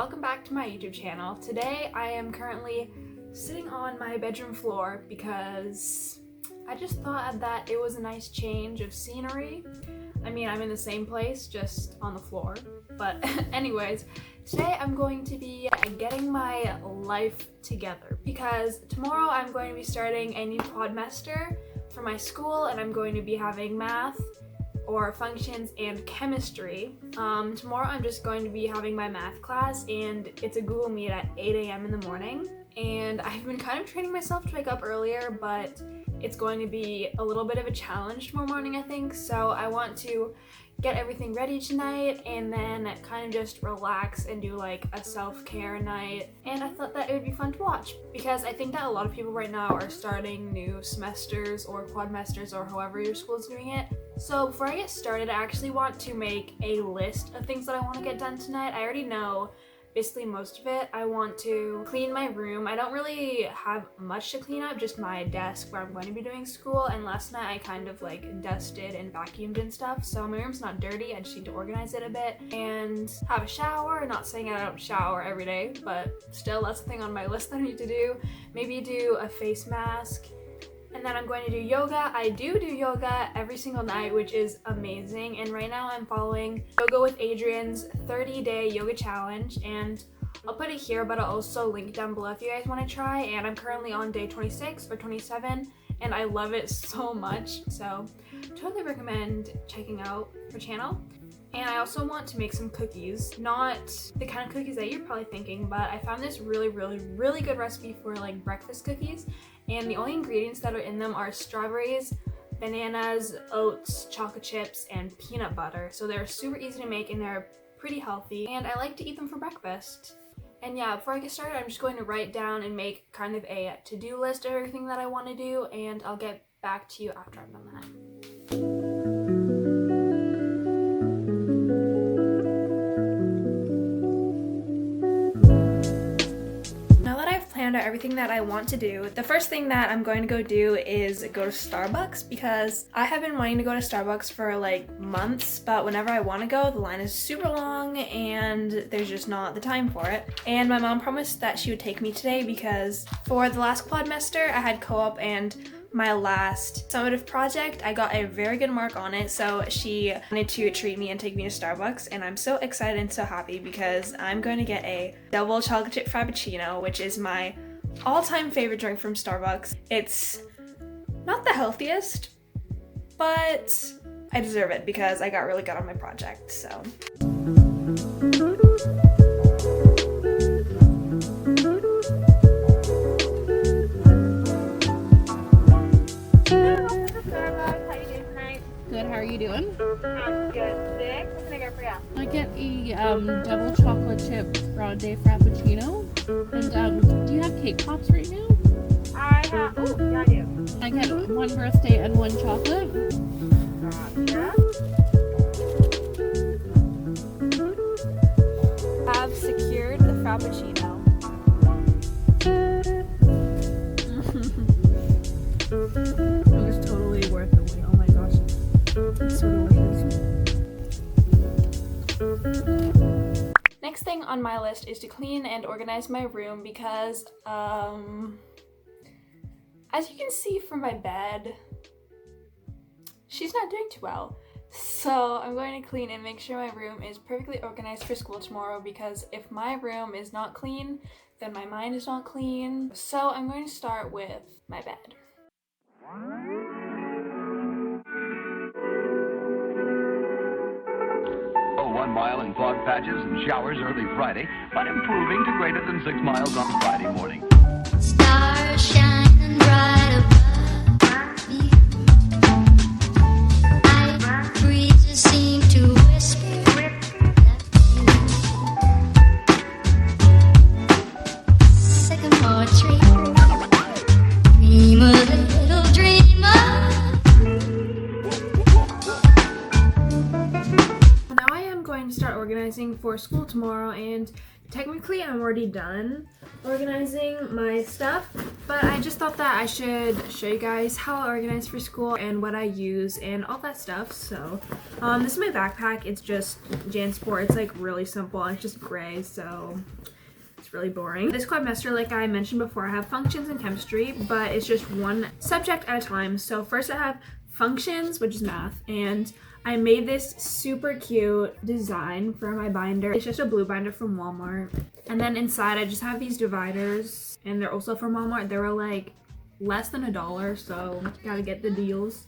welcome back to my YouTube channel. Today I am currently sitting on my bedroom floor because I just thought that it was a nice change of scenery. I mean, I'm in the same place, just on the floor. But anyways, today I'm going to be getting my life together because tomorrow I'm going to be starting a new quadmester for my school, and I'm going to be having math or functions and chemistry. Tomorrow I'm just going to be having my math class, and it's a Google Meet at 8 a.m. in the morning. And I've been kind of training myself to wake up earlier, but it's going to be a little bit of a challenge tomorrow morning, I think. So I want to get everything ready tonight and then kind of just relax and do like a self-care night. And I thought that it would be fun to watch because I think that a lot of people right now are starting new semesters or quadmesters or however your school is doing it. So before I get started, I actually want to make a list of things that I want to get done tonight. I already know basically most of it. I want to clean my room. I don't really have much to clean up, just my desk where I'm going to be doing school, and last night I kind of like dusted and vacuumed and stuff, so my room's not dirty. I just need to organize it a bit and have a shower. Not saying I don't shower every day, but still, that's the thing on my list that I need to do. Maybe do a face mask. And then I'm going to do yoga. I do yoga every single night, which is amazing. And right now I'm following Yoga with Adrian's 30-day yoga challenge. And I'll put it here, but I'll also link down below if you guys want to try. And I'm currently on day 26 or 27, and I love it so much. So totally recommend checking out her channel. And I also want to make some cookies. Not the kind of cookies that you're probably thinking, but I found this really good recipe for like breakfast cookies. And the only ingredients that are in them are strawberries, bananas, oats, chocolate chips, and peanut butter. So they're super easy to make and they're pretty healthy. And I like to eat them for breakfast. And yeah, before I get started, I'm just going to write down and make kind of a to-do list of everything that I want to do. And I'll get back to you after I've done that. Planned out everything that I want to do. The first thing that I'm going to go do is go to Starbucks because I have been wanting to go to Starbucks for like months, but whenever I want to go, the line is super long and there's just not the time for it. And my mom promised that she would take me today because for the last quadmester I had co-op and my last summative project, I got a very good mark on it, so she wanted to treat me and take me to Starbucks, and I'm so excited and so happy because I'm going to get a double chocolate chip frappuccino, which is my all-time favorite drink from Starbucks. It's not the healthiest, but I deserve it because I got really good on my project, so. Good, how are you doing? I'm good. Sick? What can I get for you? I get a double chocolate chip grande frappuccino. And do you have cake pops right now? I have, oh, yeah, I do. I get one birthday and one chocolate. Gotcha. Have secured the frappuccino. It was totally worth the wait. Oh my gosh. It's so delicious. Next thing on my list is to clean and organize my room because, as you can see from my bed, she's not doing too well. So I'm going to clean and make sure my room is perfectly organized for school tomorrow because if my room is not clean, then my mind is not clean. So I'm going to start with my bed. Oh, 1 mile in fog patches and showers early Friday, but improving to greater than 6 miles on Friday morning. Stars shining bright above me. Night breezes seem to whisper sycamore tree. Dream a little dreamer. Now I am going to start organizing for school tomorrow, and technically I'm already done organizing my stuff, but I just thought that I should show you guys how I organize for school and what I use and all that stuff. So this is my backpack. It's just JanSport. It's like really simple and it's just gray, so it's really boring. This quadmester, like I mentioned before, I have functions and chemistry, but it's just one subject at a time. So first I have functions, which is math, and I made this super cute design for my binder. It's just a blue binder from Walmart. And then inside I just have these dividers, and they're also from Walmart. They were like less than $1, so gotta get the deals.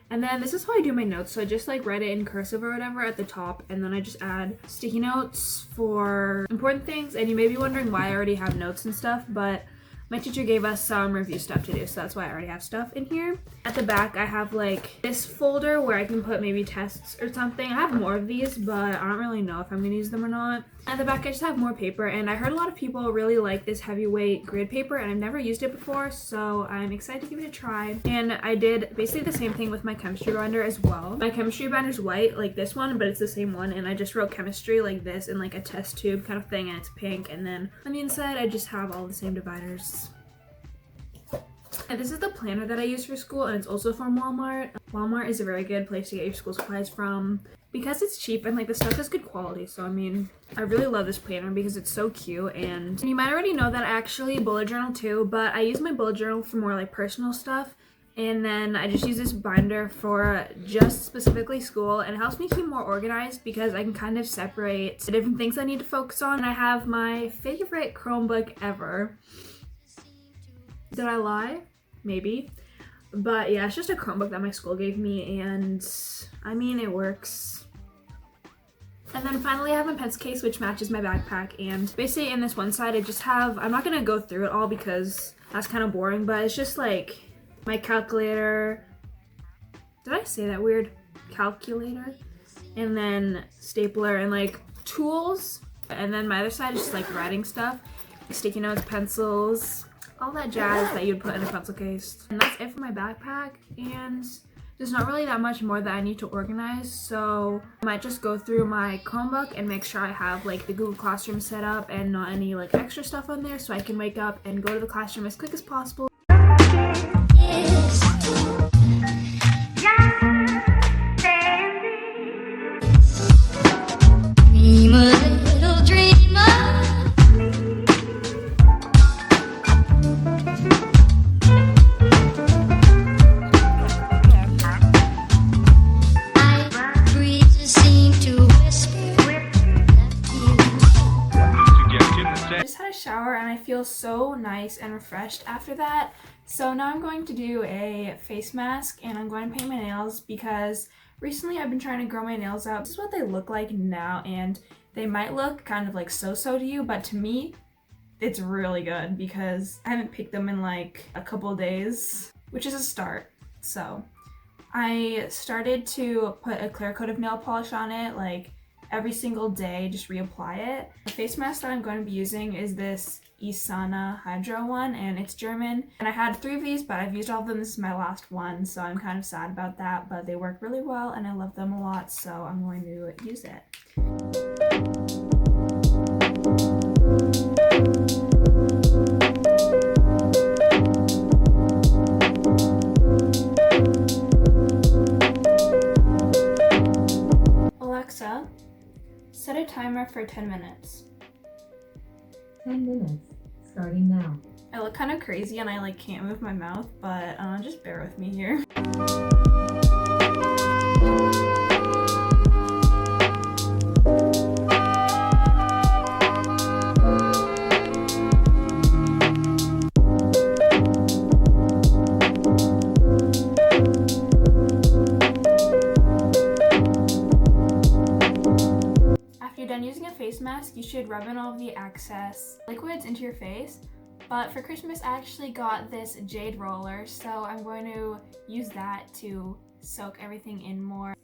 And then this is how I do my notes. So I just like write it in cursive or whatever at the top, and then I just add sticky notes for important things. And you may be wondering why I already have notes and stuff, but my teacher gave us some review stuff to do, so that's why I already have stuff in here. At the back, I have like this folder where I can put maybe tests or something. I have more of these, but I don't really know if I'm gonna use them or not. At the back, I just have more paper, and I heard a lot of people really like this heavyweight grid paper, and I've never used it before, so I'm excited to give it a try. And I did basically the same thing with my chemistry binder as well. My chemistry binder is white, like this one, but it's the same one, and I just wrote chemistry like this in like a test tube kind of thing, and it's pink. And then on the inside, I just have all the same dividers. And this is the planner that I use for school, and it's also from Walmart. Walmart is a very good place to get your school supplies from because it's cheap and like the stuff is good quality. So I mean, I really love this planner because it's so cute. And you might already know that I actually bullet journal too, but I use my bullet journal for more like personal stuff. And then I just use this binder for just specifically school, and it helps me keep more organized because I can kind of separate the different things I need to focus on. And I have my favorite Chromebook ever. Did I lie? Maybe. But yeah, it's just a Chromebook that my school gave me, and I mean, it works. And then finally I have my pencil case, which matches my backpack, and basically in this one side I just have, I'm not gonna go through it all because that's kind of boring, but it's just like my calculator. Did I say that weird? Calculator. And then stapler and like tools. And then my other side is just like writing stuff, sticky notes, pencils, all that jazz that you'd put in a pencil case. And that's it for my backpack, and there's not really that much more that I need to organize, so I might just go through my Chromebook and make sure I have like the Google Classroom set up and not any like extra stuff on there, so I can wake up and go to the classroom as quick as possible. Dream a little dreamer. Breezes seem to whisper. I just had a shower and I feel so nice and refreshed after that. So now I'm going to do a face mask, and I'm going to paint my nails because recently I've been trying to grow my nails out. This is what they look like now, and they might look kind of like so-so to you, but to me, it's really good because I haven't picked them in like a couple days, which is a start. So I started to put a clear coat of nail polish on it like every single day, just reapply it. The face mask that I'm going to be using is this Isana Hydro one, and it's German. And I had 3 of these, but I've used all of them. This is my last one, so I'm kind of sad about that, but they work really well and I love them a lot, so I'm going to use it. Alexa, set a timer for 10 minutes. 10 minutes, starting now. I look kind of crazy and I like can't move my mouth, but just bear with me here. After you're done using a face mask, you should rub in all of the excess liquids into your face. But for Christmas, I actually got this jade roller, so I'm going to use that to soak everything in more.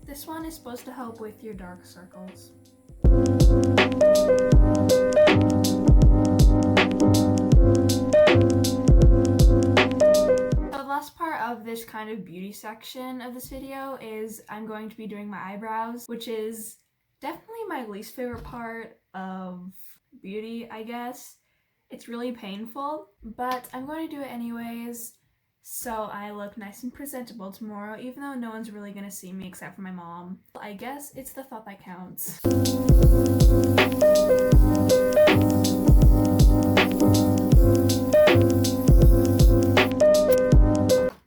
This one is supposed to help with your dark circles. of this kind of beauty section of this video is I'm going to be doing my eyebrows, which is definitely my least favorite part of beauty, I guess. It's really painful, but I'm going to do it anyways so I look nice and presentable tomorrow, even though no one's really gonna see me except for my mom. I guess it's the thought that counts.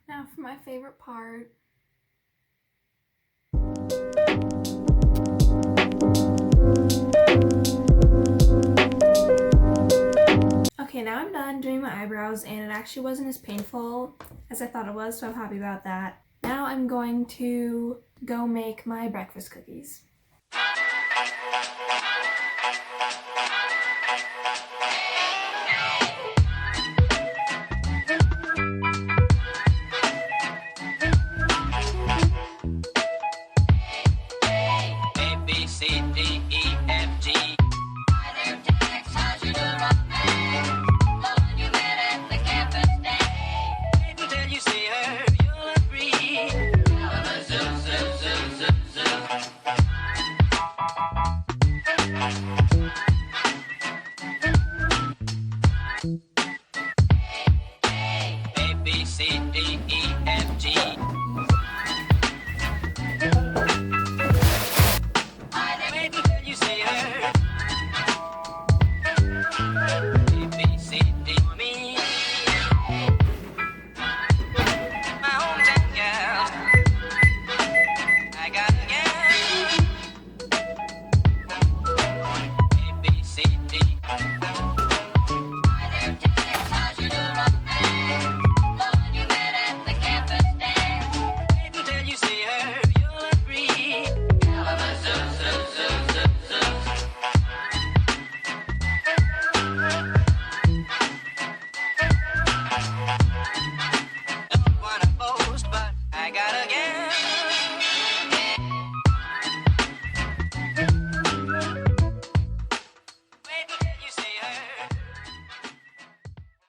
Now for my favorite part. Okay, now I'm done doing my eyebrows and it actually wasn't as painful as I thought it was, so I'm happy about that. Now I'm going to go make my breakfast cookies.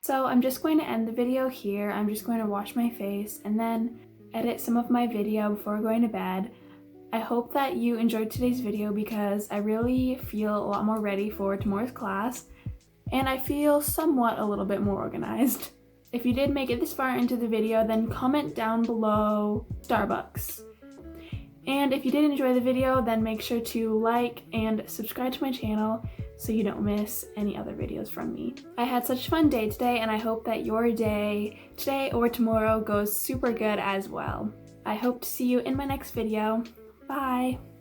So I'm just going to end the video here. I'm just going to wash my face and then edit some of my video before going to bed. I hope that you enjoyed today's video because I really feel a lot more ready for tomorrow's class and I feel somewhat a little bit more organized. If you did make it this far into the video, then comment down below Starbucks. And if you did enjoy the video, then make sure to like and subscribe to my channel so you don't miss any other videos from me. I had such a fun day today and I hope that your day today or tomorrow goes super good as well. I hope to see you in my next video. Bye!